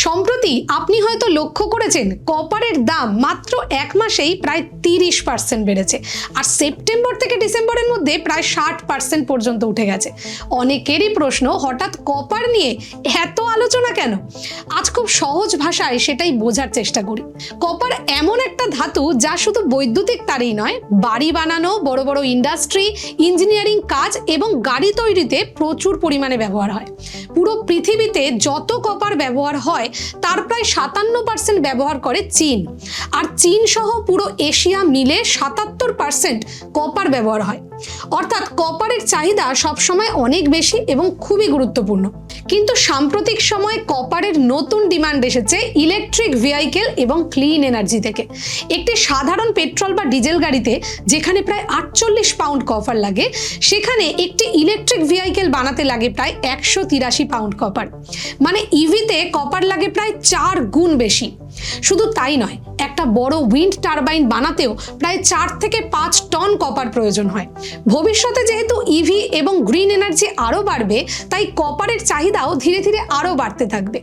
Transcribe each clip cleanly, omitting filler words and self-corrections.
সম্প্রতি আপনি হয়তো লক্ষ্য করেছেন কপারের দাম মাত্র এক মাসেই প্রায় 30% বেড়েছে, আর সেপ্টেম্বর থেকে ডিসেম্বরের মধ্যে প্রায় 60% পর্যন্ত উঠে গেছে। অনেকেরই প্রশ্ন, হঠাৎ কপার নিয়ে এত আলোচনা কেন? আজ খুব সহজ ভাষায় সেটাই বোঝার চেষ্টা করি। কপার এমন একটা ধাতু যা শুধু বৈদ্যুতিক তারেই নয়, বাড়ি বানানো, বড় বড় ইন্ডাস্ট্রি, ইঞ্জিনিয়ারিং কাজ এবং গাড়ি তৈরিতে প্রচুর পরিমাণে ব্যবহার হয়। পুরো পৃথিবীতে যত কপার ব্যবহার হয় তার প্রায় 57% ব্যবহার করে চীন, আর চীন সহ পুরো এশিয়া মিলে 77% কপার ব্যবহার হয়। অর্থাৎ কপারের চাহিদা সবসময় অনেক বেশি এবং খুবই গুরুত্বপূর্ণ। কিন্তু সাম্প্রতিক সময়ে কপারের নতুন ডিমান্ড এসেছে ইলেকট্রিক ভেহিকেল এবং ক্লিন এনার্জি থেকে। একটি সাধারণ পেট্রোল বা ডিজেল গাড়িতে যেখানে প্রায় 48 পাউন্ড কপার লাগে, সেখানে একটি ইলেকট্রিক ভেহিকেল বানাতে লাগে প্রায় 183 পাউন্ড কপার। মানে ইভিতে কপার লাগে প্রায় 4 গুণ বেশি। শুধু তাই নয়, একটা বড় উইন্ড টারবাইন বানাতেও প্রায় 4 থেকে 5 টন কপার প্রয়োজন হয়। ভবিষ্যতে যেহেতু ইভি এবং গ্রিন এনার্জি আরও বাড়বে, তাই কপারের চাহিদাও ধীরে ধীরে আরও বাড়তে থাকবে।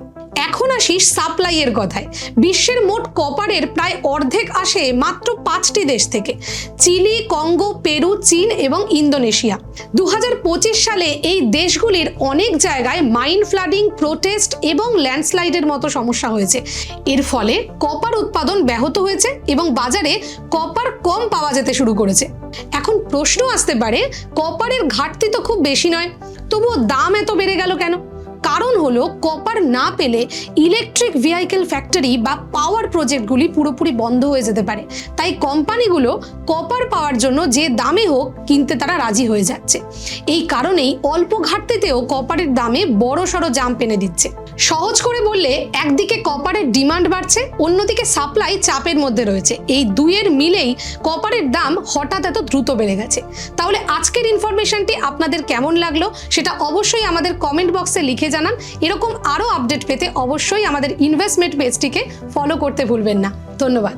এখন আসি সাপ্লাইয়ের কথায়। বিশ্বের মোট কপারের প্রায় অর্ধেক আসে মাত্র 5টি দেশ থেকে: চিলি, কঙ্গো, পেরু, চীন এবং ইন্দোনেশিয়া। 2025 সালে এই দেশগুলির অনেক জায়গায় মাইন ফ্লাডিং, প্রোটেস্ট এবং ল্যান্ডস্লাইডের মতো সমস্যা হয়েছে। এর ফলে কপার উৎপাদন ব্যাহত হয়েছে এবং বাজারে কপার কম পাওয়া যেতে শুরু করেছে। এখন প্রশ্ন আসতে পারে, কপারের ঘাটতি তো খুব বেশি নয়, তবুও দাম এত বেড়ে গেল কেন? কারণ হলো, কপার না পেলে ইলেকট্রিক ভেহিকেল ফ্যাক্টরি বা পাওয়ার প্রজেক্টগুলি পুরোপুরি বন্ধ হয়ে যেতে পারে। তাই কোম্পানিগুলো কপার পাওয়ার জন্য যে দামে হোক কিনতে তারা রাজি হয়ে যাচ্ছে। এই কারণেই অল্প ঘাটতিতেও কপারের দামে বড়সড় জাম্প এনে দিচ্ছে। সহজ করে বললে, একদিকে কপারের ডিমান্ড বাড়ছে, অন্যদিকে সাপ্লাই চাপের মধ্যে রয়েছে। এই দুইয়ের মিলেই কপারের দাম হঠাৎ এত দ্রুত বেড়ে গেছে। তাহলে আজকের ইনফরমেশনটি আপনাদের কেমন লাগলো সেটা অবশ্যই আমাদের কমেন্ট বক্সে লিখে জানান। এরকম আরও আপডেট পেতে অবশ্যই আমাদের ইনভেস্টমেন্ট পেজটিকে ফলো করতে ভুলবেন না। ধন্যবাদ।